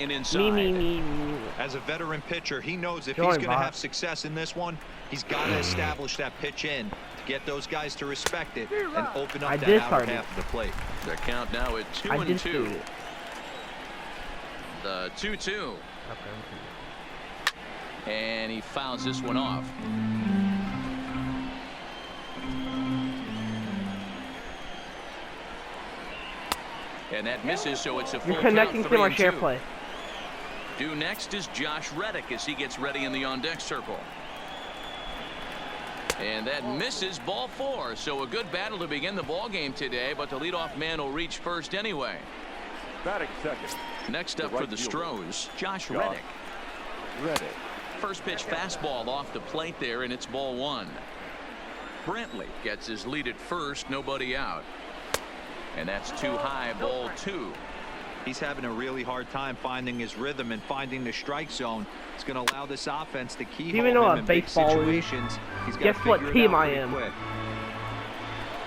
And inside. Me. As a veteran pitcher, he knows if he's going to have success in this one, he's got to establish that pitch in to get those guys to respect it and open up that outer half of the plate. The count now at 2-2. The 2-2. And he fouls this one off. And that misses, so it's a full You're connecting to my share play. Due next is Josh Reddick as he gets ready in the on-deck circle. And that misses, ball 4. So a good battle to begin the ball game today, but the leadoff man will reach first anyway. Batting second. Next up for the Stros, Josh Reddick. First pitch fastball off the plate there, and it's ball 1. Brentley gets his lead at first, nobody out. And that's too high, ball 2. He's having a really hard time finding his rhythm and finding the strike zone. It's going to allow this offense to keyhole even know him what in big baseball situations. He's got Guess to what figure team it out I am? quick.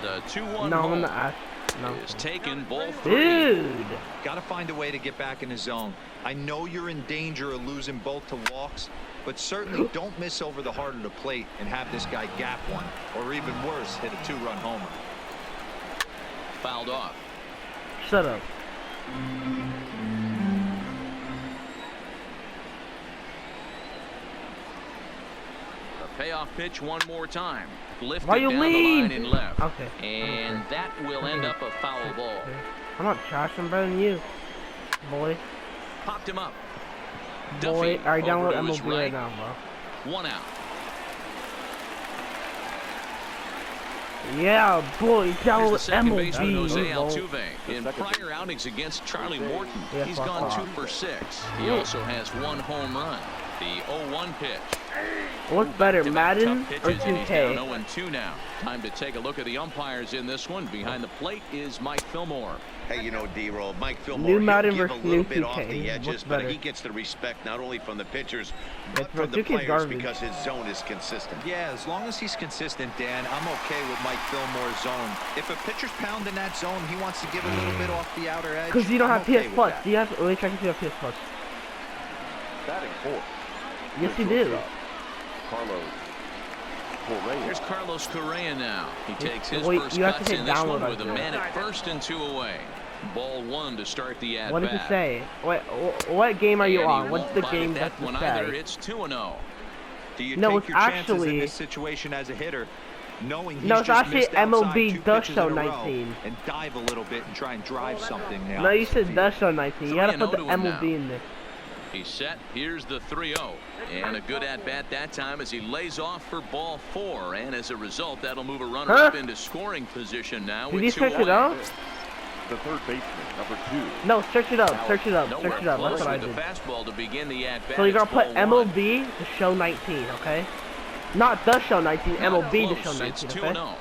The 2-1 no, ball I'm not. No. is taken, ball 3. Dude. Got to find a way to get back in the zone. I know you're in danger of losing both to walks, but certainly don't miss over the heart of the plate and have this guy gap one, or even worse, hit a 2-run homer. Fouled off. Shut up. A payoff pitch one more time. Lifted Why you down leave? the line and left. Okay. And that will end up a foul ball. I'm not trash. I'm better than you, boy. Popped him up. Boy, Duffy I download over to his MLB right now, bro. 1 out. Yeah, boy, Here's download the second baseman, MLB. Jose bro. Altuve. In prior outings against Charlie Morton, Yeah, he's fuck gone off. 2 for 6. He also has 1 home run. The 0-1 pitch. What's better, Tough Madden pitches, or and he's down 2K? 0-2 now. Time to take a look at the umpires in this one. Behind the plate is Mike Fillmore. Hey, you know, D-Roll, Mike Fillmore, New Madden he'll give versus a little new bit off 2K. the What's edges, but better? he gets the respect not only from the pitchers, but bro, from the 2K's players garbage. because his zone is consistent. Yeah, as long as he's consistent, Dan, I'm okay with Mike Fillmore's zone. If a pitcher's pounding that zone, he wants to give a little bit off the outer edge. Because you don't I'm have okay PS with Plus. that. Do you have? Let me check if you have PS Plus. Batting fourth. Yes, you do. Carlos Correa. Here's Carlos Correa now. He takes his Wait, first you have to cuts hit in this download one with a right there. man at first and 2 away. Ball 1 to start the at-bat. What does it say? What game are you And he on? What's won't the bite game at that's that the one either. say? It's 2-0. Do you No, take it's your chances in actually- this situation as a hitter, knowing he's No, it's just actually missed outside MLB 2 The pitches Show in a row 19. and dive a little bit and try and drive something now? No, you said The Show 19. You gotta 3-0 put the to him MLB now. in there. He's set. Here's the 3-0. And a good at-bat that time as he lays off for ball 4. And as a result, that'll move a runner up into scoring position now. Did with you 2 search it away. up? The third baseman, number 2. No, search it up. Search it up. Nowhere Search it up. close That's what I with did. the fastball to begin the at-bat. So you're gonna It's put ball 1. MLB The Show 19, okay? Not The Show 19. Not MLB The close. Show It's 19, 2-0. okay?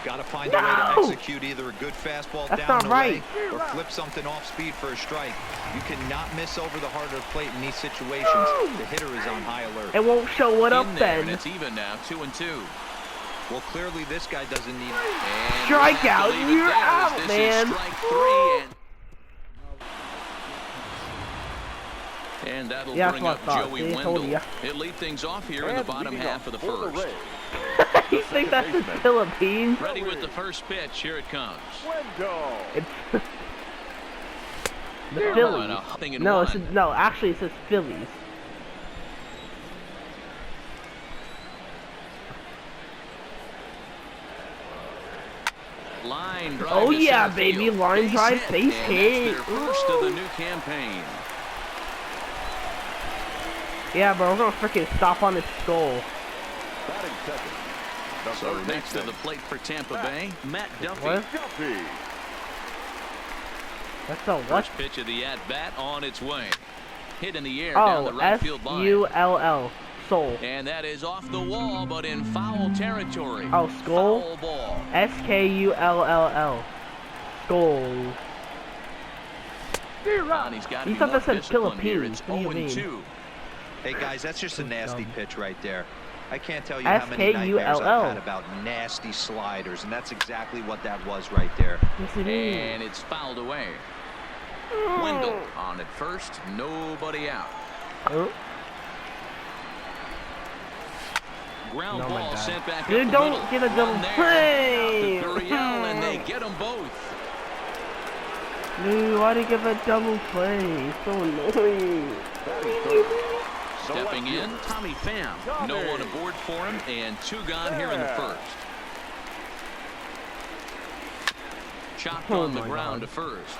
Got to find a way to No! execute either a good fastball That's down not the right. way or flip something off speed for a strike. You cannot miss over the heart of the plate in these situations. The hitter is on high alert. It won't show what up In there, and then. it's even now, 2-2. Well, clearly this guy doesn't need And Strikeout, we'll have to leave it you're there, as out, this man. Is strike 3, and that'll Yeah, bring that's up what I thought. Joey See, I told Wendell. ya. It lead things off here in the bottom half of the first. You think that's the Philippines? Ready with the first pitch. Here it comes. Wendell. It's the And Phillies. a hopping and No, one. it says, no, actually it says Phillies. Line drive Oh to yeah, center baby, field. line Base drive, hit, base and hit. that's their first of the new campaign. Yeah, bro, we're gonna freaking stop on his skull. Batting second. The So third next to baseman, the plate for Tampa Bay, Matt Duffy. What? Duffy. That's a what? First pitch of the at-bat on its way. Hit in the air down the Oh, right field line. S-U-L-L. Soul. And that is off the wall, but in foul territory. Oh, skull? Foul ball. S-K-U-L-L-L. Skull. And he's got to You be thought more that said disciplined here. Philippines. It's What do you 0-2. Hey guys, that's just a nasty dumb. pitch right there. I can't tell you how many nightmares S-K-U-L-L. I've had about nasty sliders, and that's exactly what that was right there. Yes, it is. And it's fouled away. Wendell on at first, nobody out. Ground No, ball sent back dude, up don't the middle. get a double play. To Gurriel, and they get them both. Dude, why do you give a double play? It's so annoying. Stepping in, Tommy Pham. No one aboard for him, and 2 gone here in the first. Chopped on the ground to first.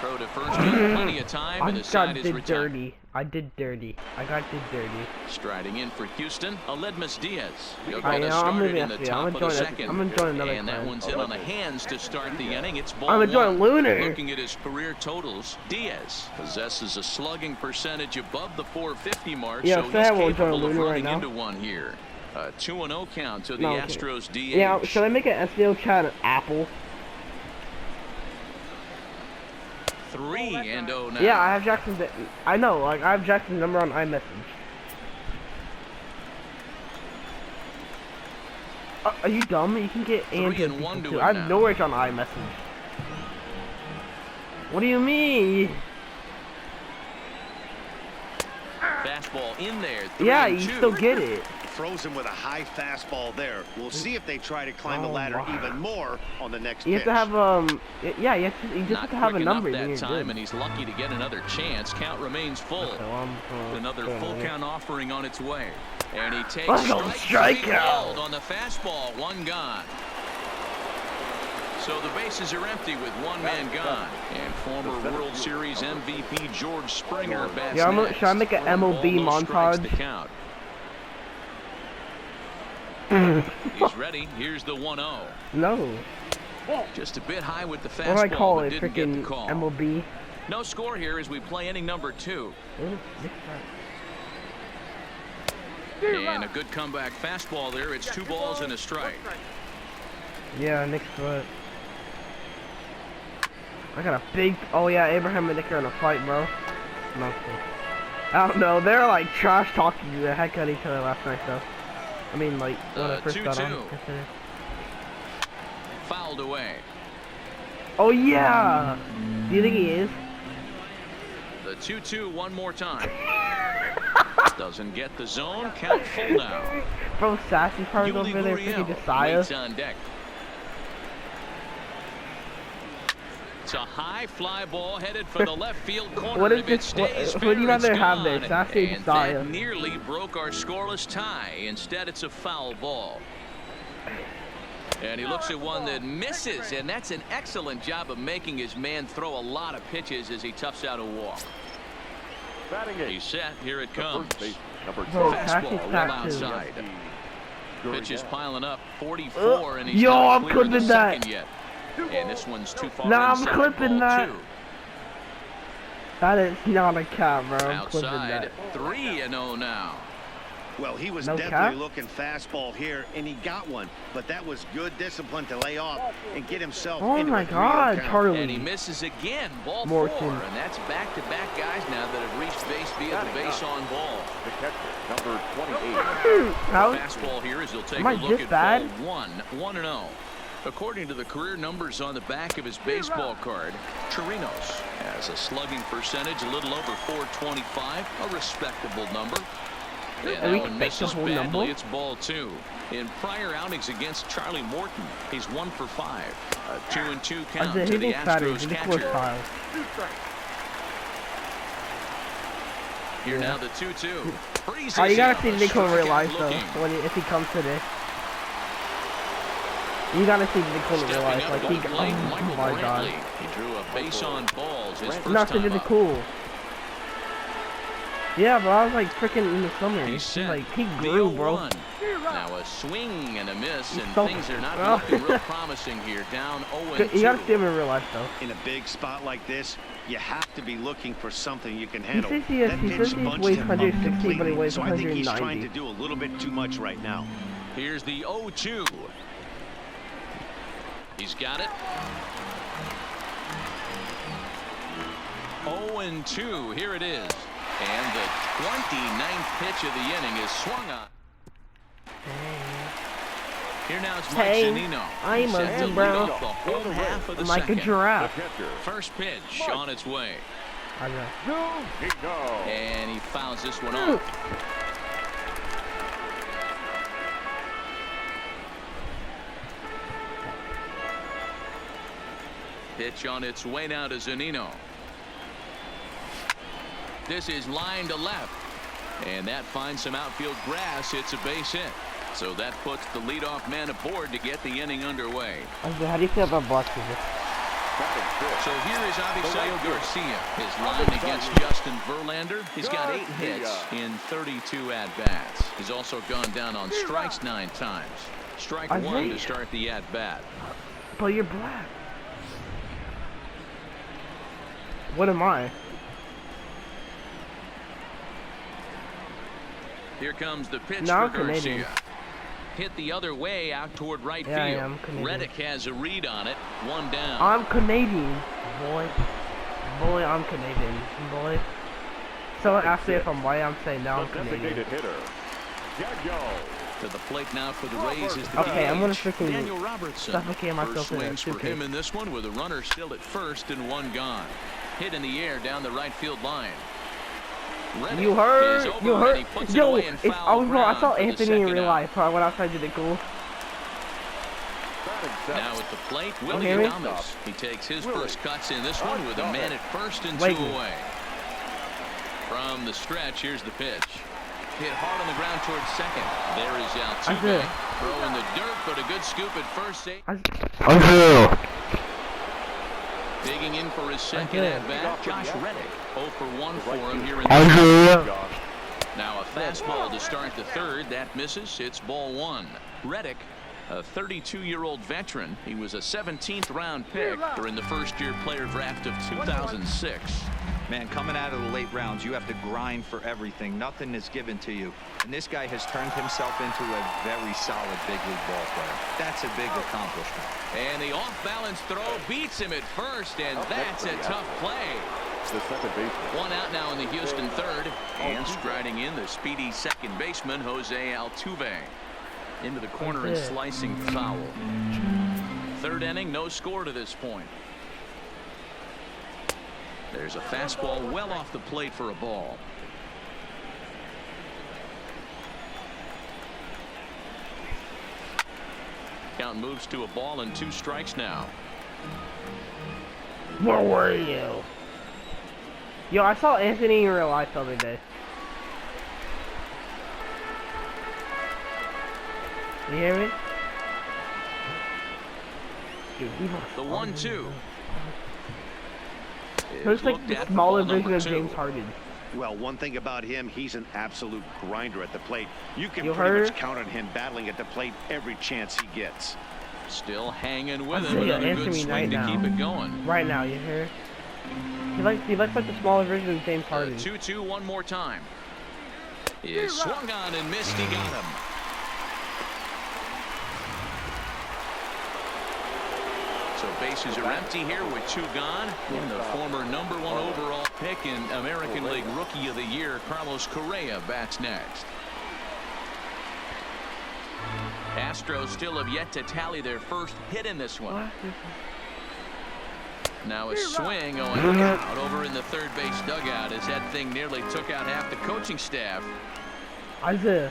Throw to first, plenty of time, and the side is retired. I did dirty. Striding in for Houston, Aledmus Diaz. He'll I get us know, I'm started moving in the FB. top of the second. I'm enjoying another and that plan. one's in on the hands to start the inning. It's ball I'm enjoying 1. Lunar. Looking at his career totals, Diaz possesses a slugging percentage above the 450 mark, Yeah, so he's Sam will enjoy capable of Lunar right running now. into one here. A 2-0 count to the No, okay. Astros DH. Yeah, should I make an SEO chat an Apple? 3-0 now. Yeah, I have Jackson's. I know, like I have Jackson's number on iMessage. Are you dumb? You can get Android people 3-1 to too. him I have now. Norwich on iMessage. What do you mean? Fastball in there. Yeah, you 3-2. still get it. Throws him with a high fastball there. We'll see if they try to climb the Oh, ladder wow. even more on the next You have pitch. to have yeah, you just Not have to have a quick number. enough then that you're time, good. and he's lucky to get another chance. Count remains full. So Another full count offering on its way. And he takes Let's go strike strikeout. three on the fastball. 1 gone. So the bases are empty with 1 man gone. And former World Series MVP George Springer bats Yeah, next. should I make an MLB Ball, no strikes montage? to count. He's ready. Here's the 1-0. No. Just a bit high with the fastball, What do I call but it? didn't get the Freaking call. MLB. No score here as we play inning number 2. And a good comeback fastball there. It's 2 balls and a strike. Yeah, Nick's foot. I got a big. Oh yeah, Abraham and Nick are in a fight, bro. No, I don't know. They're like trash talking the heck out of each other last night, though. I mean, like when I first got on. 2-2. Fouled away. Oh yeah. Do you think he is? The 2-2 one more time. Doesn't get the zone. Count full now. Bro, Sassy's probably Yuli over there Gurriel freaking Josiah. waits on deck. It's a high fly ball headed for the left field corner. What is If it this? stays What do you fair, rather it's have there, gone. Sassy and And Josiah? that nearly broke our scoreless tie. Instead, it's a foul ball. And he looks at one that misses, and that's an excellent job of making his man throw a lot of pitches as he toughs out a walk. He's set. Here it comes. Bro, Fastball Sassy's well back too. outside. Pitches piling up. 44, and he's Yo, not I'm clear of the clipping that. second yet. And this one's too far Nah, I'm inside, clipping ball that. 2. That is not a cap, bro. I'm clipping Outside, that. 3-0 now. Well, he was No definitely cap? looking fastball here, and he got one. But that was good discipline to lay off and get himself Oh into my a 3-0 God, count. And he Charlie. misses again. Ball Morton. 4. And that's back-to-back guys now that have reached base via the base on ball. The catcher, number 28. How? Fastball here as he'll take Am a I look this at bad? ball 1-0. According to the career numbers on the back of his baseball card, Chirinos has a slugging percentage a little over 425, a respectable number. And that one misses respectable badly. number? It's ball 2. In prior outings against Charlie Morton, he's 1 for 5. A 2-2 count to the Astros catcher. Here now the 2-2. Oh, you gotta see him. Nick in real Strikeout life though. looking. If he comes today, you gotta see Nick in real Stepping life. up Like to he, the plate, oh Michael my god, Brantley. He drew a base on balls his first nothing time really up. cool. Yeah, but I was like freaking in the summer. He's He's set. like he The grew, bro. 0-1. Now a swing and a miss, and so- things are not Oh. looking real promising here. Down 0-2. You gotta see him in real life though. In a big spot like this, you have to be looking for something you can He handle. says he That says pitch he bunched weighs him up 160, but he completely, weighs so I think he's trying 190. to do a little bit too much right now. Here's the 0-2. He's got it. 0-2. Here it is. And the 29th pitch of the inning is swung on. Here now it's Mike Hey, Zunino. I'm Set a to lead zebra. off the home half of the Like a second. giraffe. First pitch on its way. Zunino. And he fouls this one off. Pitch on its way now to Zunino. This is line to left. And that finds some outfield grass. It's a base hit. So that puts the leadoff man aboard to get the inning underway. How do you feel about boxes? So here is Avisail Garcia. His line against Justin Verlander. He's got 8 hits in 32 at-bats. He's also gone down on strikes 9 times. Strike 1 to start the at-bat. But you're black. What am I? Here comes the pitch No, for Garcia. Hit the other way out toward right field. I am Canadian. Reddick has a read on it. 1 down. I'm Canadian, boy. Boy, I'm Canadian, boy. Someone asked me if I'm white, I'm saying no, I'm Canadian. To the plate now for the Rays is the Okay, I'm gonna freaking Daniel Robertson. suffocate myself First in a swings for suitcase. him in this one with a runner still at first and 1 gone. Hit in the air down the right field line. Reddick You heard? is over You and heard? he puts it Yo, away in it's foul bro. I ground saw for the Anthony in second real out. life. I went outside to the goal. Now at the plate, Willie hear me? Adames. He takes his first cuts in this one with a man at first and 2 Wait. away. From the stretch, here's the pitch. Hit hard on the ground towards second. There is Altuve. Throw in the dirt, but a good scoop at first. Digging in for his second at bat, Josh Reddick. 0 for 1 for him here in the Now a fastball to start the third. That misses. It's ball 1. Reddick, a 32-year-old veteran. He was a 17th round pick during the first-year player draft of 2006. Man, coming out of the late rounds, you have to grind for everything. Nothing is given to you. And this guy has turned himself into a very solid big league ball player. That's a big accomplishment. And the off-balance throw beats him at first, and that's a tough play. The second baseman. 1 out now in the Houston third. And striding in the speedy second baseman, Jose Altuve. Into the corner and slicing foul. Third inning, no score to this point. There's a fastball well off the plate for a ball. Count moves to a ball and 2 strikes now. Where were you? Yo, I saw Anthony in real life the other day. You hear me? Dude, The 1-2. Looks like the smaller version of James Harden. Well, one thing about him, he's an absolute grinder at the plate. You can You pretty heard? much count on him battling at the plate every chance he gets. Still hanging with I'll him. tell you, Another good Anthony swing right to now. keep it going. Right now, you hear? He likes like the smaller version of James Harden. 2-2 one more time. Is swung on and missed. He got him. So bases are empty here with 2 gone. And the former #1 overall pick and American League Rookie of the Year, Carlos Correa, bats next. Astros still have yet to tally their first hit in this one. Now a swing going out over in the third base dugout as that thing nearly took out half the coaching staff. Isaiah.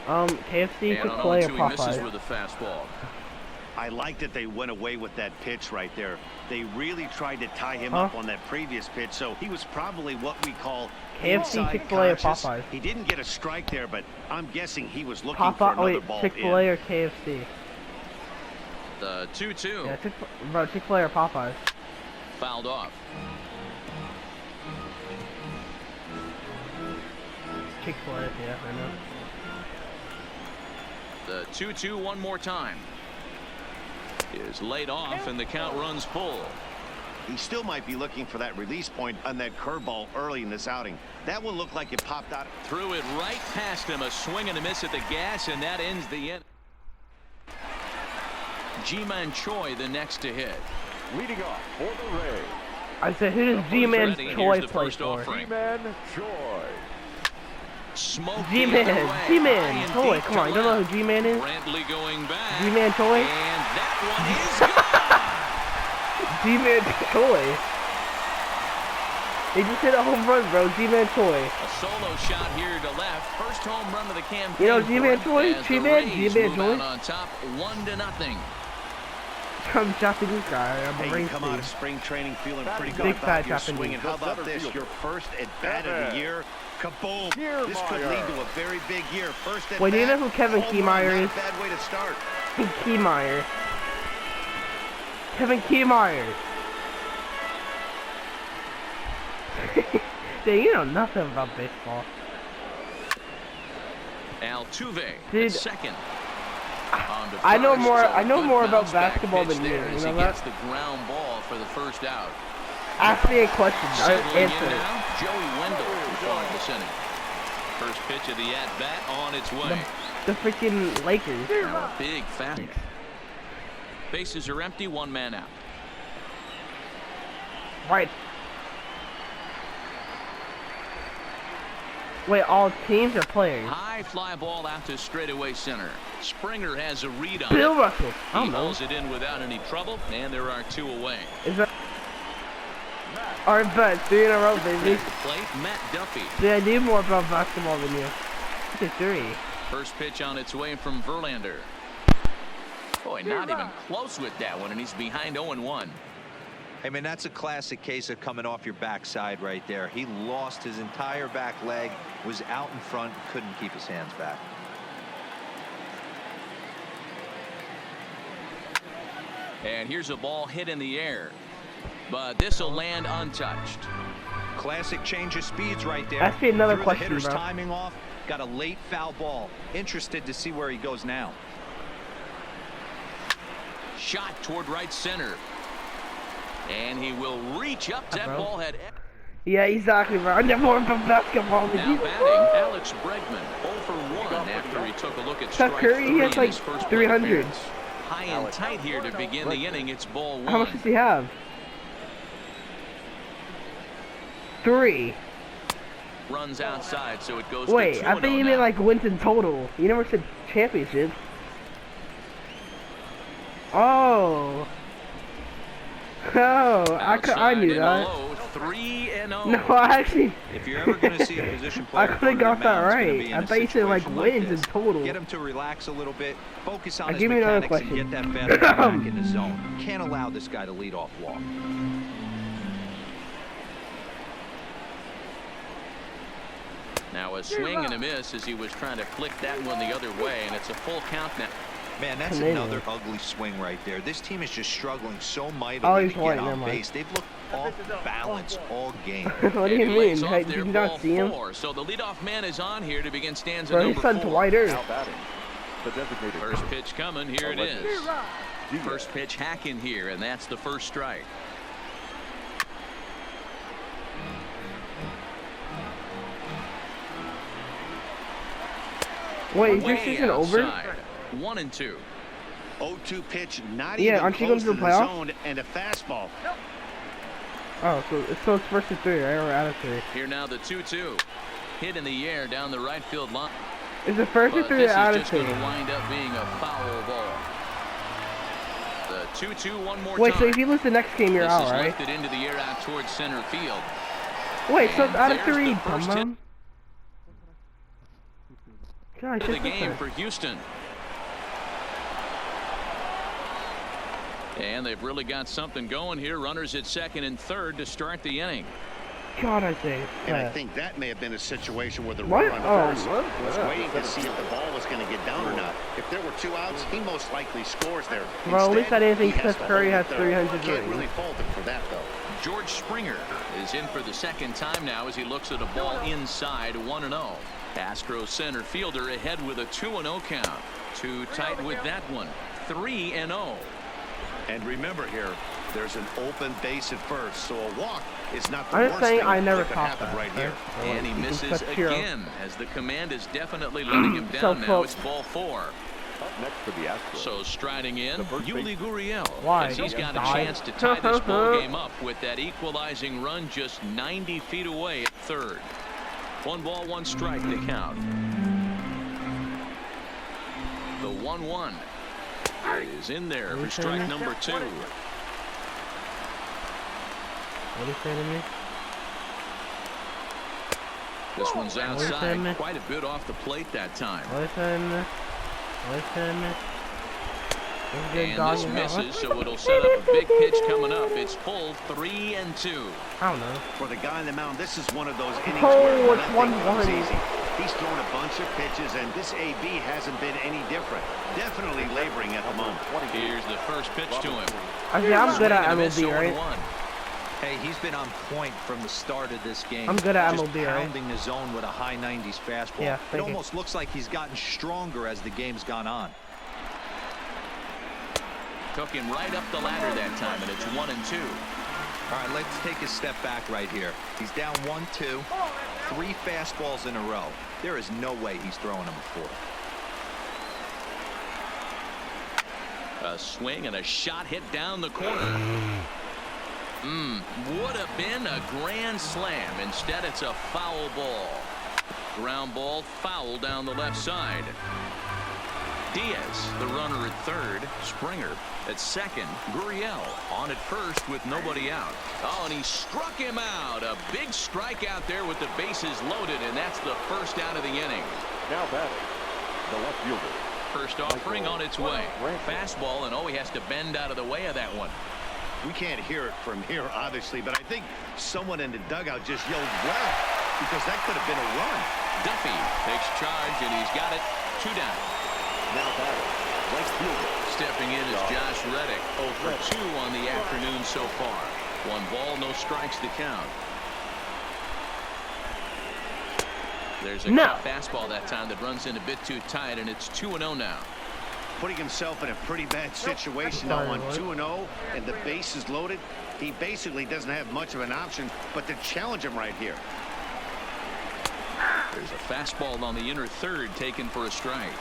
KFC, And Chick-fil-A, or on 0-2 he misses Popeye? with a fastball. I like that they went away with that pitch right there. They really tried to tie him Huh? up on that previous pitch, so he was probably what we call KFC, inside Chick-fil-A, or conscious. Popeyes? He didn't get a strike there, but I'm guessing he was looking for Popeye, another wait, ball Chick-fil-A in. or KFC? The 2-2 Yeah, bro, Chick-fil-A or Popeyes? fouled off. Chick-fil-A, yeah, I know. The 2-2 one more time. Is laid off and the count runs full. He still might be looking for that release point on that curveball early in this outing. That one looked like it popped out. Threw it right past him. A swing and a miss at the gas, and that ends the inning. Ji-Man Choi the next to hit. Leading off for the Rays. I said, who does G-Man Ready, Choi here's the play first for? offering. G-Man Choi. Smoked G-Man, Toy. Come on, you don't know who G-Man is? Brantley going back. G-Man Toy? And that one is gone. G-Man Toy. He just hit a home run, bro. G-Man Toy. A solo shot here to left. First home run of the campaign. You know G-Man Toy? G-Man Toy? On top, 1-0. I'm Japanese guy. I'm a race come out of spring training feeling pretty good Big about fat your Japanese. swing. And how about this? Your first at bat of the year. Kaboom! This could lead to a very big year. First at bat. Wait, do you know who Kevin Kiemeyer is? Bad way to start. Kiemeyer. Kevin Kiemeyer. Dude, you know nothing about baseball. Altuve, Dude, second. I know more. So I know more about basketball than you. You know he that? gets the ground ball for the first out. Ask me a question. I'll Settling in answer it. now, Joey Wendell in this inning. First pitch of the at-bat on its way. The freaking Lakers. Now a big fastball. Bases are empty, one man out. Right. Wait, all teams or players? High fly ball out to straightaway center. Springer has a read on Bill it. Russell. I He don't know. hauls it in without any trouble, and there are two away. Is that? Alright, bet 3 in a row, baby. At the plate, Matt Duffy. Dude, I do more about basketball than you. Look at 3. First pitch on its way from Verlander. Boy, not even close with that one, and he's behind 0-1. I mean, that's a classic case of coming off your backside right there. He lost his entire back leg, was out in front, couldn't keep his hands back. And here's a ball hit in the air, but this will land untouched. Classic change of speeds right there. Ask me another Threw question, the hitter's bro. timing off, got a late foul ball. Interested to see where he goes now. Shot toward right center. And he will reach up. That bro. ball had. Yeah, exactly, bro. I know more about basketball than Now you. batting, Alex Bregman, 0 for 1 after he took a look at Chuck strike Curry, he 3 has in like his first 300. appearance. High and tight here to begin the inning. It's ball 1. How much does he have? 3. Runs outside, so it goes Wait, to 2-0 I think you now. meant like wins in total. You never said championship. Oh. Oh, I knew that. 3-0. No, I actually. If you're ever going to see a position I player, could have got that right. I I thought you said like wins in total. Get him to relax a little bit, focus on his give me another mechanics, and question. get that fastball back in the zone. Can't allow this guy to lead off walk. Now a swing and a miss as he was trying to flick that one the other way, and it's a full count now. Man, that's Canadian. another ugly swing right there. This team is just struggling so Oh, mightily he's to white, get never on mind. base. They've looked off balance all game. What do you And he mean? lays off Hey, there, did you not ball see him? 4. So the leadoff man is on here to begin stanza Bro, number his son's 4. whiter. Now batting, the designated First pitch coming. Here it is. Diaz. First pitch hacking here, and that's the first strike. Wait, is your Way season over? outside. 1-2. 0-2 pitch, not Yeah, even aren't you close going to to the the playoffs? zone, and a fastball. Oh, so it's first to 3, right? Or out of 3? Here now the 2-2. Hit in the air down the right field line. Is it first to But 3 this or out is of just 3? going to wind up being a foul ball. The 2-2 one more Wait, time. so if you lose the next game, you're This out, is right? lifted into the air out towards center field. Wait, so it's And out of there's 3, the first hit Dumbo? God, of the shit, game that's for Houston. And they've really got something going here. Runners at second and third to start the inning. God, I say. And I think that may have been a situation where the What? runner on first Oh, was what? waiting to see if the ball was going to get down or not. If there were 2 outs, he most likely scores there. Well, at least I didn't think he has Steph to Curry hold has it 300 Can't ratings. really fault him for that, though. George Springer is in for the second time now as he looks at a ball inside 1-0. Astros center fielder ahead with a 2-0 count. Too tight with that one. 3-0. And remember here, there's an open base at first, so a walk is not the I'm worst just saying thing I never that could caught happen that. right here. And he You can misses touch hero. again as the command is definitely letting him So down now. close. It's ball 4. Up next for the Astros. So striding in, The first Yuli baseman. Gurriel, Why? as he's got a Die. chance to tie this ball game up with that equalizing run just 90 feet away at third. 1 ball, 1 strike to count. The 1-1 is in there for strike number 2. What are you saying to me? This one's outside, quite a bit off the plate that time. Listen. And this misses, so it'll set up a big pitch coming up. It's full 3-2. I don't know. For the guy on the mound, this is one of those innings Oh, where it's nothing 1-1. comes easy. He's thrown a bunch of pitches, and this AB hasn't been any different. Definitely laboring at the moment. Here's the first pitch to him. Okay, I'm good at Swing and a miss, MLB, right? 0-1. Hey, he's been on point from the start of this game. I'm good at Just MLB, right? pounding the zone with a high 90s fastball. Yeah, it thank you. almost looks like he's gotten stronger as the game's gone on. Took him right up the ladder that time, and it's 1-2. All right, let's take a step back right here. He's down 1-2, 3 fastballs in a row. There is no way he's throwing them a 4. A swing and a shot hit down the corner. Would have been a grand slam. Instead, it's a foul ball. Ground ball, foul down the left side. Diaz, the runner at third. Springer at second. Gurriel on at first with nobody out. Oh, and he struck him out. A big strikeout there with the bases loaded, and that's the first out of the inning. Now batting, the left fielder. First offering on its way. Fastball, and he has to bend out of the way of that one. We can't hear it from here, obviously, but I think someone in the dugout just yelled, "Well," because that could have been a run. Duffy takes charge, and he's got it 2 down. Now batting, right fielder. Stepping in is Josh Reddick. 0 for 2 on the afternoon so far. 1 ball, no strikes to count. There's a cut fastball that time that runs in a bit too tight, and it's 2-0 now. Putting himself in a pretty bad situation now on 2-0, and the base is loaded. He basically doesn't have much of an option but to challenge him right here. There's a fastball on the inner third taken for a strike.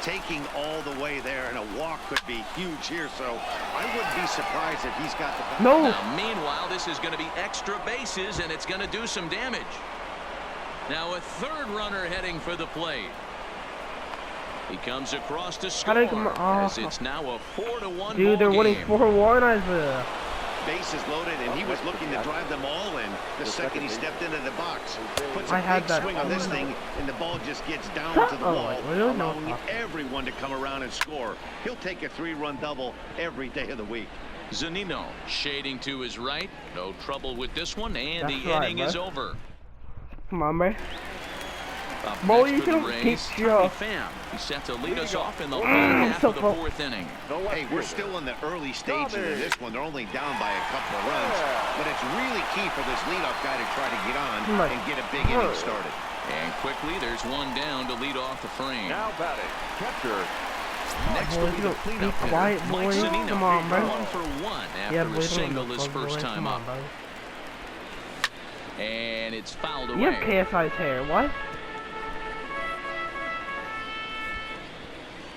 Taking all the way there, and a walk could be huge here, so I wouldn't be surprised if he's got the... No. Now, meanwhile, this is going to be extra bases, and it's going to do some damage. Now a third runner heading for the plate. He comes across to score, as it's now a 4-1 Dude, they're winning 4-1. Bases loaded, and he was looking to drive them all in the second he stepped into the box. Puts a big swing on this thing, and the ball just gets down to the wall, allowing everyone to come around and score. He'll take a 3-run double every day of the week. Zunino shading to his right. No trouble with this one, and the inning is over. Come on, man. Bro, you can keep your Pham. He's set to lead us off in the half of the 4th inning. Hey, we're still in the early stages of this one. They're only down by a couple of runs, but it's really key for this leadoff guy to try to get on and get a big inning started. And quickly, there's one down to lead off the frame. Now batting, catcher. Next will be the cleanup hitter, Mike Zunino. Come on, bro. 1 for 1 after a single his first time up. And it's fouled away. You have KSI's hair. What?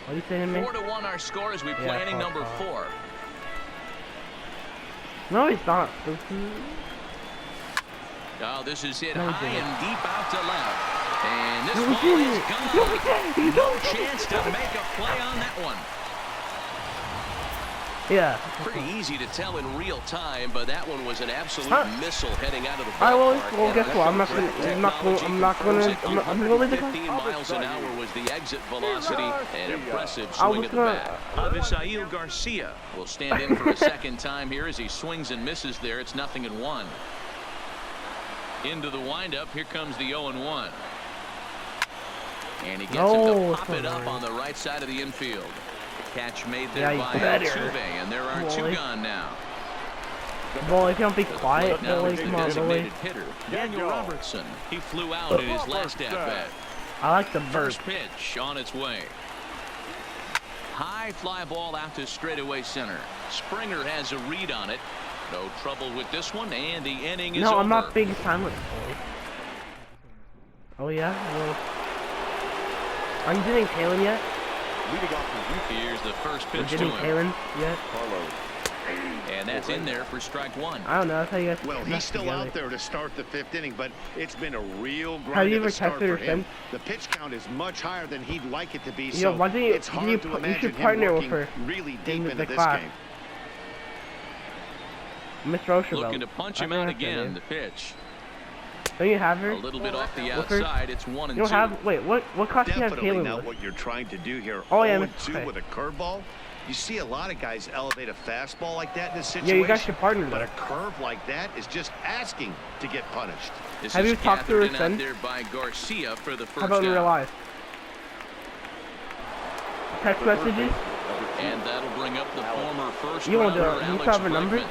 What are you saying to me? 4-1 our score as we play inning number 4. No, he's not. Oh, this is hit high and deep out to left. And this ball is gone. No chance to make a play on that one. Yeah. Pretty easy to tell in real time, but that one was an absolute missile heading out of the ballpark. Well, guess what? I'm not gonna 15 miles an hour was the exit velocity. An impressive swing at the bat. Avisail Garcia will stand in for a second time here as he swings and misses there. It's 0-1. Into the windup. Here comes the 0-1. And he gets him to pop it up on the right side of the infield. Catch made there by Altuve, and there are 2 gone now. Boy, if you don't be quiet, boy, come on, boy. Hitter, Daniel Robertson. He flew out in his last at-bat. I like the First pitch on its way. High fly ball out to straightaway center. Springer has a read on it. No trouble with this one, and the inning is over. No, I'm not big time with it, boy. Oh, yeah? Well, are you doing Kalen yet? Leading off the Here's the first pitch to him. him. Kalen yet? Carlos. And that's in there for strike one. I don't know. That's how you guys. Well, he's still out there to start the 5th inning, but it's been a real Have grind you at ever the start texted for or him. sent? The pitch count is much higher than he'd like it to be, Yo, so why don't you, it's hard to you imagine should him partner with working her really deep in into the this class. game. Mr. Roosevelt. Looking to punch him out again. The pitch. Don't you have her? A little bit off the With her? outside. It's 1 and You 2. don't have. Wait, what class do you have Definitely Caleb not with? what you're trying to do here. Oh, yeah, 0-2 okay. with a curveball. You see a lot of guys elevate a fastball like that in this Yeah, situation. you guys should partner But though. a curve like that is just asking to get punished. This Have is you talked to her gathered in out since? there by Garcia for the first How about in real out. life? Text messages? And that'll bring up the former first You won't do rounder, it. You Alex have her number? Bregman.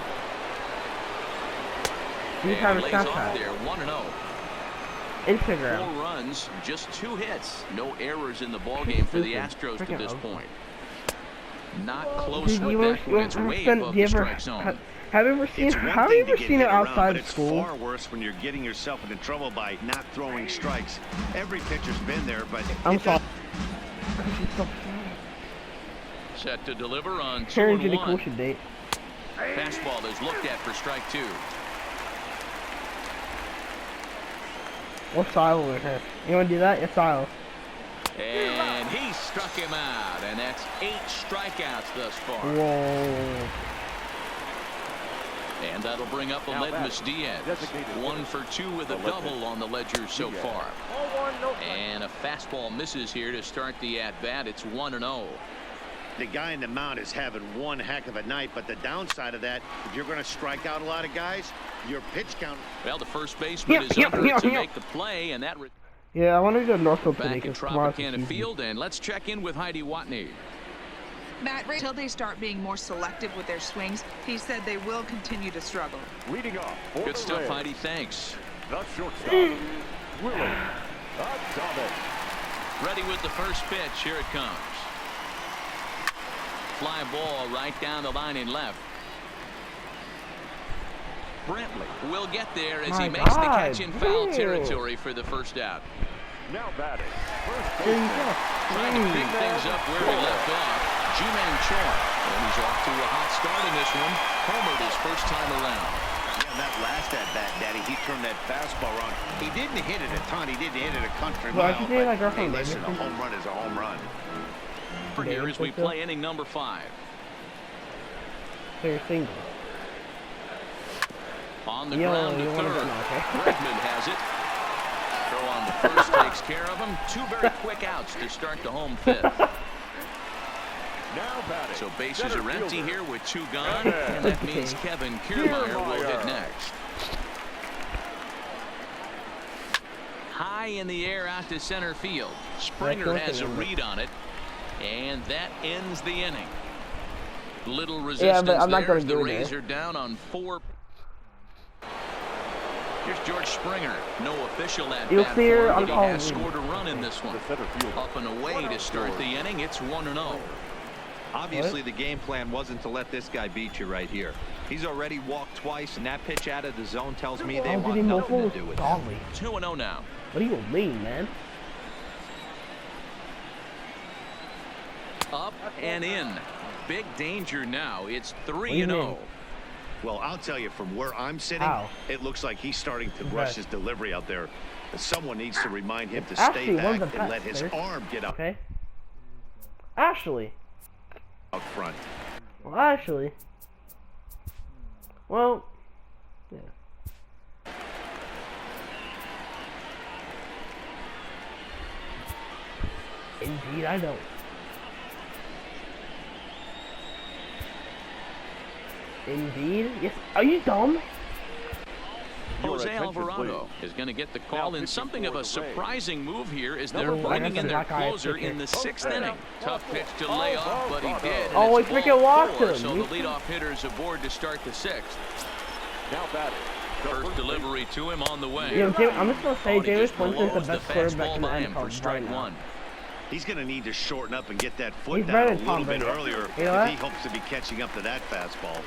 You have And her lays off Snapchat. there, 1-0. Instagram. 4 runs, just 2 hits. No errors in the ballgame for the Astros to Freaking this ugly. point. Not close Did with you that one. It's ever way spend- above do you the ever strike zone. have you ever seen It's her? one Have you thing ever to get seen her hit around, outside but of it's school? far worse when you're getting yourself into trouble by not throwing strikes. Every pitcher's been there, but I'm it sorry. doesn't- Set to deliver on Karen's really 2-1. cool should date. Fastball is looked at for strike 2. Or Silo with her. You wanna do that? It's Silo. And he struck him out, and that's 8 strikeouts thus far. Whoa. And that'll bring up Aledmus Diaz. 1 for 2 with a double on the ledger so far. And a fastball misses here to start the at-bat. It's 1-0. The guy in the mound is having one heck of a night, but the downside of that, if you're going to strike out a lot of guys, your pitch count. Well, the first baseman is under it to make the play, and that Yeah, I want to go to Northfield today. back at 'Cause tomorrow's Tropicana the Field, and let's check in with Heidi Watney. Matt, until they start being more selective with their swings, he said they will continue to struggle. Leading off for Good the stuff, Reds, Heidi. Thanks. the shortstop, Willie Adames. Ready with the first pitch. Here it comes. Fly ball right down the line in left. Brantley will get there as he My makes the God. catch in foul Ew. territory for the first out. Now batting, first There you baseman, go. Trying to pick things up where he left off. Ji-Man Choi. And he's off to a hot start in this one. Homered his first time around. Yeah, that last at-bat, Daddy, he turned that fastball around. He didn't hit it a ton. He didn't hit it a country Well, I mile. should say my But, hey, girlfriend listen, a Davidson. home run is a home run. For here as we play inning number 5. So you're single. On the Yo, ground to you wanna third. know, okay? Bregman has it. Throw on the first takes care of him. 2 very quick outs to start the home 5th. now batting. So bases center are empty fielder, here with 2 gone. And that means Kevin Kiermaier will hit next. High in the air out to center field. Springer has a read on it. And that ends the inning. Little resistance but I'm not there gonna as the do it Rays there. are down on 4. Here's George Springer. No official at You'll bat see her for him, on but he has Halloween. scored a run in this one. the center fielder. Up and away to start the inning. It's 1-0. Obviously, the game plan wasn't to let this guy beat you right here. He's already walked twice, and that pitch out of the zone tells me they How did want he nothing move to do with it. Golly. 2-0 now. What do you mean, man? Up and in. Big danger now. It's do you 3-0. mean? Well, I'll tell you, from where I'm sitting, How? it looks like he's starting to Okay. rush his delivery out there. Someone needs to remind him to Ashley stay won back the and let his bet, sir. arm get out Okay. Ashley. front. Well, actually. Well. Yeah. Indeed, I don't. Indeed? Yes. Are you dumb? Your Jose attention, Alvarado please. is going to get the Now call in pitching something of for a the Rays. surprising move here as Number they're five. bringing in their Black eye closer pitcher. in the 6th Okay. inning. Tough pitch to lay off, but he did. and Oh, it's he freaking ball walked 4, him. So the leadoff hitter's aboard to start the 6th. Now batting, the First delivery to him on the way. Yo, I'm just gonna say Oh, and he James just Winston's the blows best the quarterback fastball in the by him NFL for strike right now. 1. He's going to need to shorten up and get that foot He's down better a than little Tom bit Brady. earlier You know if he what? hopes to be catching up to that fastball.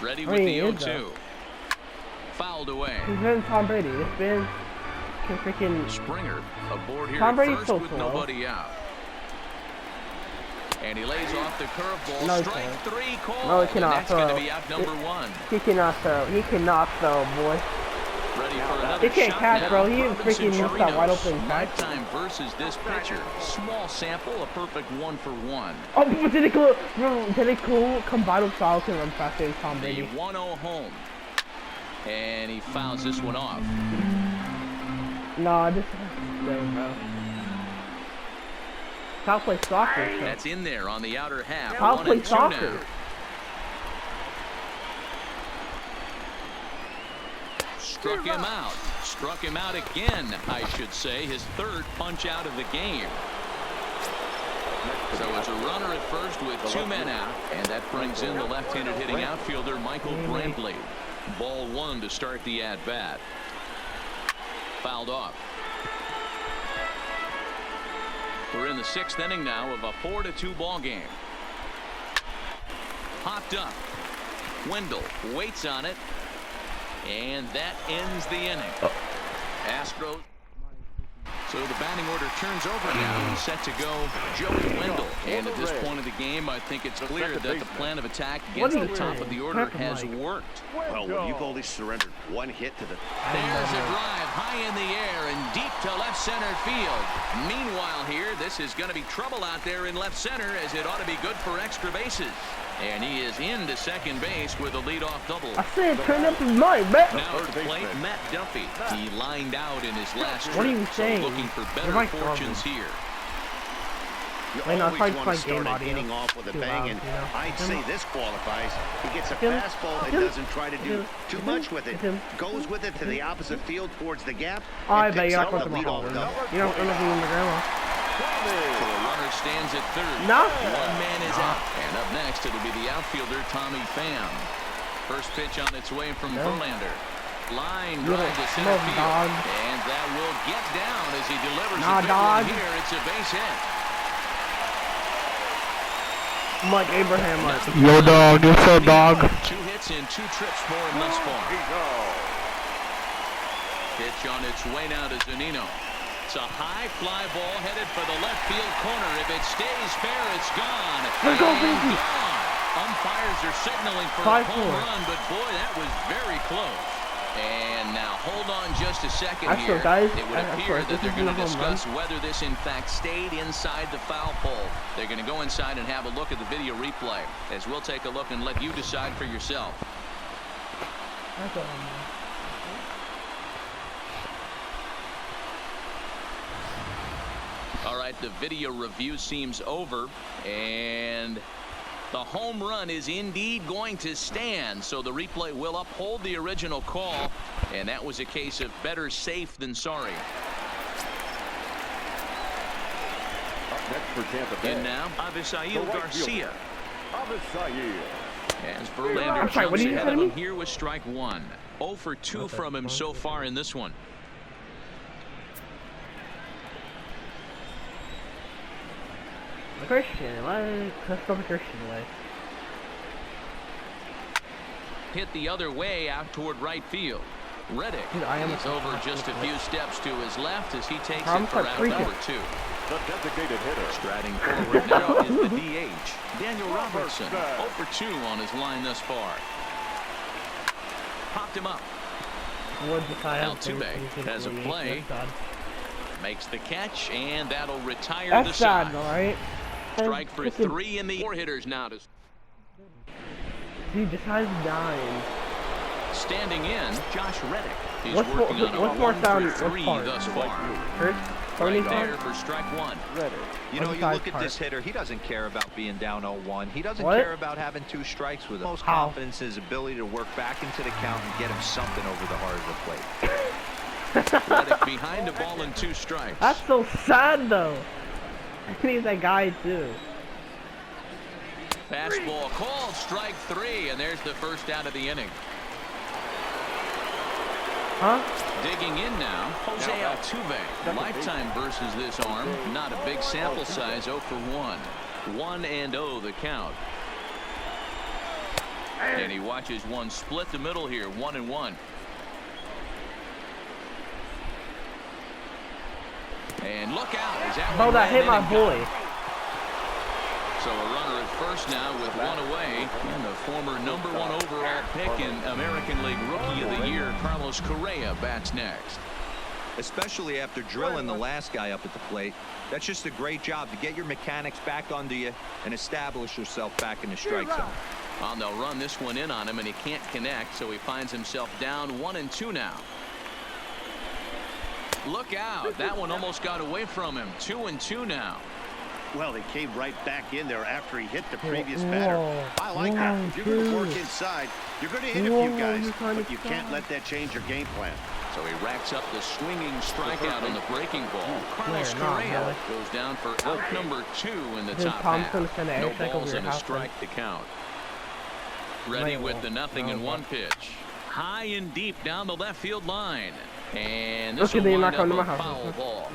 Ready I with mean, the he is, 0-2. Fouled away. He's better than Tom Brady. This man can freaking. Springer aboard here Tom at Brady's first so with slow. nobody out. And he lays off the curveball. No, Strike three call. No, he cannot and that's going throw. to be out number one. He cannot throw. He cannot throw, boy. Ready for another He can't shot catch, now. bro. He even freaking missed that wide open catch. Lifetime versus this pitcher. Small sample, a perfect 1-for-1. Oh, but did it combine with foul to run faster than Tom The Brady? 1-0 home. And he fouls this one off. Nah, this no, bro. Foul play soccer. So. That's in there on the outer half. Foul 1 play and 2 soccer. now. Struck him out. Struck him out again, I should say. His third punch out of the game. So it's a runner at first with 2 men out. And that brings in the left-handed hitting outfielder, Michael Brantley. Ball 1 to start the at-bat. Fouled off. We're in the 6th inning now of a 4-2 ball game. Popped up. Wendell waits on it. And that ends the inning. Astros. So the batting order turns over now and set to go Joey Wendell. And at this point of the game, I think it's clear that the plan of attack against the top of the order has worked. Well, when you've only surrendered 1 hit to the... There's a drive high in the air and deep to left center field. Meanwhile here, this is going to be trouble out there in left center, as it ought to be good for extra bases. And he is into second base with a leadoff double. I said turn up his mind, man. Now at the plate, Matt Duffy. He lined out in his last What are trip, you so saying? looking for better You're fortunes here. You Wait, no, always probably want play to start game an audio. inning off with a Too bang, loud, and you know? I'd say this qualifies. He gets a Him. fastball and Him. doesn't try to do too much with it. Him. Goes with it to the opposite field towards the gap. I and bet picks you're not up going a to the leadoff home. double. You don't interview in the grandma. So the runner stands at third. No. 1 man is out. And up next, it'll be the outfielder, Tommy Pham. First pitch on its way from Verlander. Line drive to center field. Dog. And that will get down as he delivers Nah, a big dog. one here. It's a base hit. Mike Abraham, like, Yo, dog, what's up, dog? 2 hits and 2 trips for him thus far. Pitch on its way now to Zunino. It's a high fly ball headed for the left field corner. If it stays fair, it's gone. Let's go, And baby. gone. Umpires are signaling for a 5-4. home run, but boy, that was very close. And now hold on just a second I here. swear, guys, It would I appear swear, that this they're is going to a home run. discuss whether this in fact stayed inside the foul pole. They're going to go inside and have a look at the video replay, as we'll take a look and let you decide for yourself. That's a home run. All right, the video review seems over, and the home run is indeed going to stand. So the replay will uphold the original call, and that was a case of better safe than sorry. Up next for Tampa Bay. In now, Avisail Garcia. Avisail. As Verlander I'm sorry, what jumps did you ahead say of to him me? here with strike 1. 0 for 2 from him so far in this one. The Christian, let's go the Christian way. Hit the other way out toward right field. Reddick Dude, I am is over just a few steps to his left as he takes I'm it for quite out freaking. number 2. The designated hitter. Striding forward now is the DH, Daniel Robertson. 0 for 2 on his line thus far. Popped him up. Altuve has a play. Makes the catch, and that'll retire the That's sad, side. alright? Strike for 3 in the 4 hitters now. Dude, this guy's dying. Standing in, Josh Reddick. He's What's working on a more 1 sound? for 3 What's thus part? far. First, Right 25? there for strike 1. You know, you Inside look at part. this hitter, he doesn't care about being down 0-1. He doesn't What? care about having 2 strikes with him. Most How? confidence in his ability to work back into the count and get him something over the heart of the plate. Reddick behind a ball and 2 strikes. That's so sad, though. He's that guy, too. Fastball called, strike 3, and there's the first out of the inning. Huh? Digging in now, Jose Altuve. Lifetime versus this arm. Not a big sample size, 0 for 1. 1-0 the count. And he watches one split the middle here, 1-1. And look out. Is that Bro, one that hit ran my in and boy. So a runner at first now with one away, and the former #1 overall pick in American League Rookie of the Year, Carlos Correa, bats next. Especially after drilling the last guy up at the plate. That's just a great job to get your mechanics back onto you and establish yourself back in the strike zone. Well, they'll run this one in on him, and he can't connect, so he finds himself down 1-2 now. Look out. That one almost got away from him. 2-2 now. Well, he came right back in there after he hit the previous batter. I like that. If you're going to work inside, you're going to hit a few guys, but you can't let that change your game plan. So he racks up the swinging strikeout on the breaking ball. Carlos Correa goes down for out #2 in the top half. No balls and a strike to count. Ready with the 0-1 pitch. High and deep down the left field line. And this will wind up a foul ball.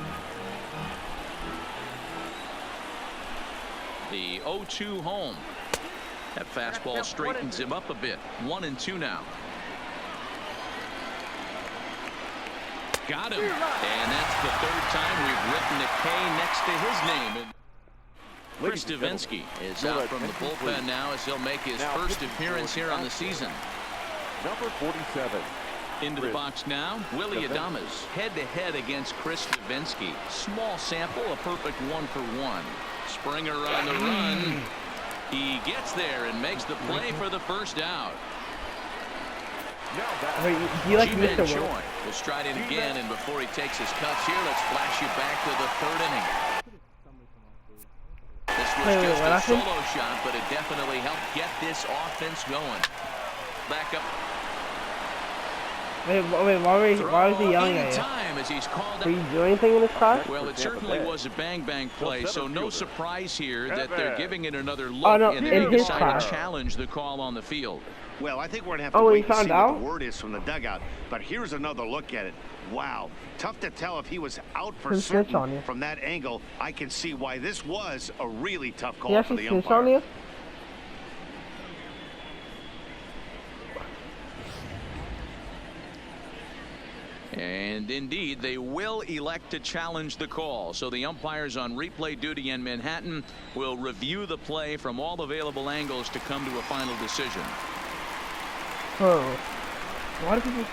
The 0-2 home. That fastball straightens him up a bit. 1-2 now. Got him. And that's the third time we've written a K next to his name. Chris Davinsky is out from the bullpen now as he'll make his first appearance here on the season. Number 47. Into the box now, Willie Adames head-to-head against Chris Davinsky. Small sample, a perfect 1-for-1. Springer on the run. He gets there and makes the play for the first out. Do you like Mr. Choi will stride in again, and before he takes his cuts here, let's flash you back to the third inning. This was just a solo shot, but it definitely helped get this offense going. Back up. Wait, why was he yelling at you? As he's called Did you do anything in this class? Well, it certainly was a bang-bang play, so no surprise here that they're giving it another look, and they decide to challenge the call on the field. Well, I think we're going to have to wait and see what the word is from the dugout. But here's another look at it. Wow. Tough to tell if he was out for certain from that angle. I can see why this was a really tough call for the umpire. And indeed, they will elect to challenge the call. So the umpires on replay duty in Manhattan will review the play from all available angles to come to a final decision. Oh, why do people?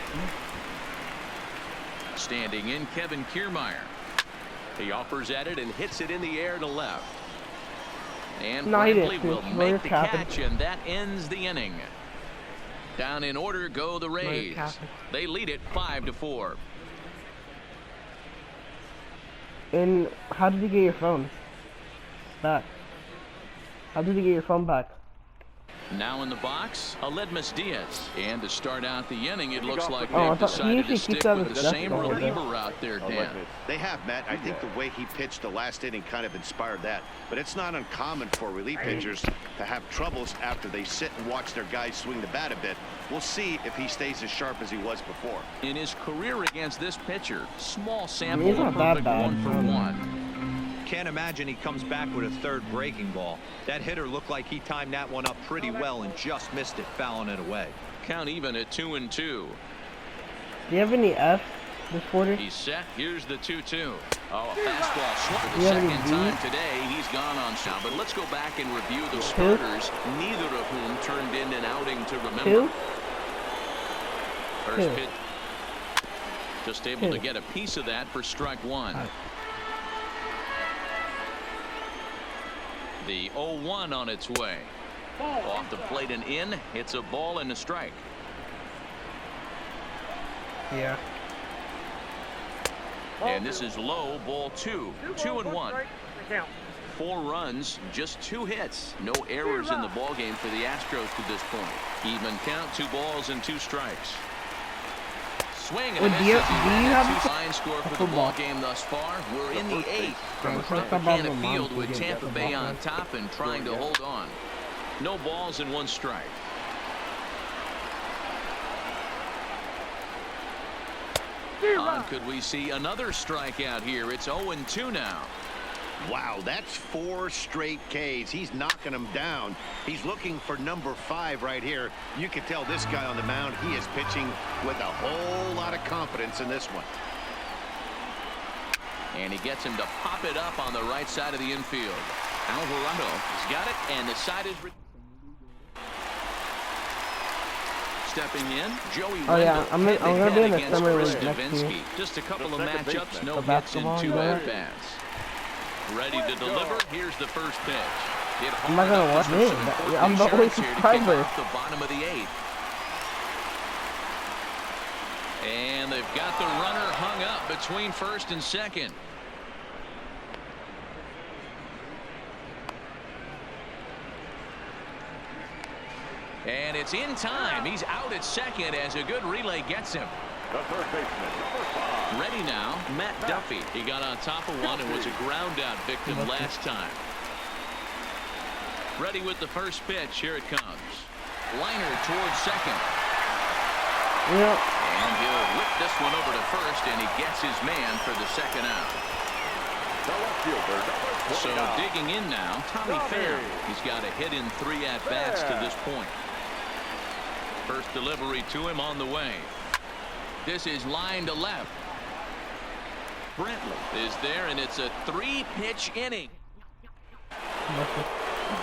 Standing in, Kevin Kiermaier. He offers at it and hits it in the air to left. And Bradley will make the catch, and that ends the inning. Down in order go the Rays. They lead it 5-4. And how did you get your phone back? How did you get your phone back? Now in the box, Aledmus Diaz. And to start out the inning, it looks like they've decided to stick with the same reliever out there, Dan. They have, Matt. I think the way he pitched the last inning kind of inspired that. But it's not uncommon for relief pitchers to have troubles after they sit and watch their guys swing the bat a bit. We'll see if he stays as sharp as he was before. In his career against this pitcher, small sample, a perfect 1-for-1. Can't imagine he comes back with a third breaking ball. That hitter looked like he timed that one up pretty well and just missed it, fouling it away. Count even at 2-2. Do you have any F this quarter? He's set. Here's the 2-2. Oh, a fastball swung for the second time today. He's gone on sound. But let's go back and review the starters, neither of whom turned in an outing to remember. First pitch. Just able to get a piece of that for strike one. The 0-1 on its way. Off the plate and in. It's a ball and a strike. Yeah. And this is low, ball 2. 2-1. 4 runs, just 2 hits. No errors in the ballgame for the Astros to this point. Even count, 2 balls and 2 strikes. Swing and do you have a fine score for the ball game thus far. We're in the 8th from Tropicana Field with Tampa Bay on top and trying to hold on. No balls and 1 strike. Could we see another strikeout here? It's 0-2 now. Wow, that's 4 straight Ks. He's knocking them down. He's looking for number 5 right here. You can tell this guy on the mound, he is pitching with a whole lot of confidence in this one. And he gets him to pop it up on the right side of the infield. Alvarado has got it, and the side is stepping in. Joey Oh yeah, I'm gonna be in the against summer Chris league next year. Davinsky. Just a couple of matchups, no hits in basketball, 2 you know? at-bats. Ready to deliver. Here's the first pitch. I'm not gonna watch it. I'm the only subscriber. The bottom of the 8th. And they've got the runner hung up between first and second. And it's in time. He's out at second as a good relay gets him. The third baseman, number 5. Ready now, Matt Duffy. He got on top of one and was a ground out victim last time. Ready with the first pitch. Here it comes. Liner towards second. Yep. And he'll whip this one over to first, and he gets his man for the second out. The left fielder, number 29. So digging in now, Tommy Pham. He's got a hit in 3 at-bats to this point. First delivery to him on the way. This is line to left. Brentley is there, and it's a 3-pitch inning.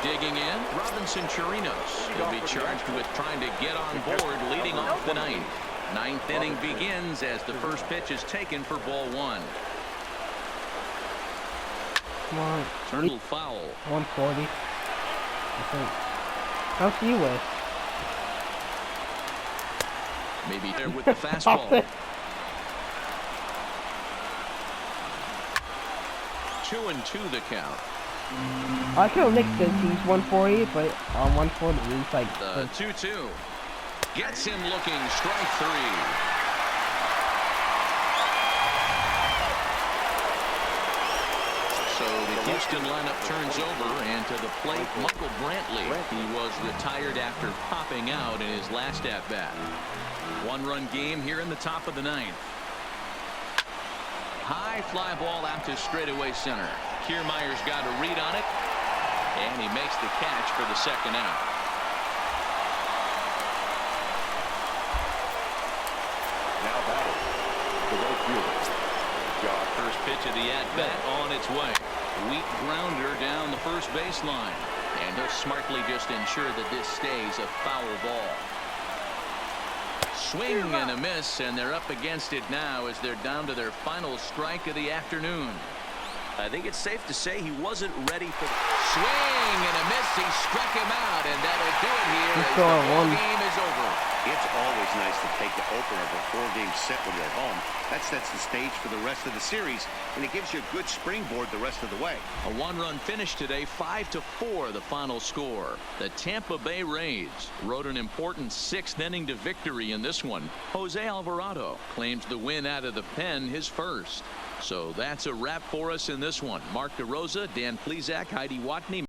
Digging in, Robinson Chirinos. He'll be charged with trying to get on board leading off the 9th. 9th inning begins as the first pitch is taken for ball 1. Come on. Turtle foul. 140. I think. How's he with? Maybe there with the fastball. 2-2 the count. I kill Nick since he's 140, but on 140 he's like The 2-2 gets him looking. Strike 3. So the Houston lineup turns over, and to the plate, Michael Brantley. He was retired after popping out in his last at-bat. 1-run game here in the top of the 9th. High fly ball out to straightaway center. Kiermaier's got a read on it, and he makes the catch for the second out. Now batting, the right fielder. First pitch of the at-bat on its way. Weak grounder down the first baseline. And he'll smartly just ensure that this stays a foul ball. Swing and a miss, and they're up against it now as they're down to their final strike of the afternoon. I think it's safe to say he wasn't ready for the swing and a miss. He struck him out, and that'll do it here as the ball game is over. It's always nice to take the opener of a 4-game set when you're home. That sets the stage for the rest of the series, and it gives you a good springboard the rest of the way. A 1-run finish today, 5-4 the final score. The Tampa Bay Rays rode an important 6th inning to victory in this one. Jose Alvarado claims the win out of the pen, his first. So that's a wrap for us in this one. Mark DeRosa, Dan Plesac, Heidi Watney.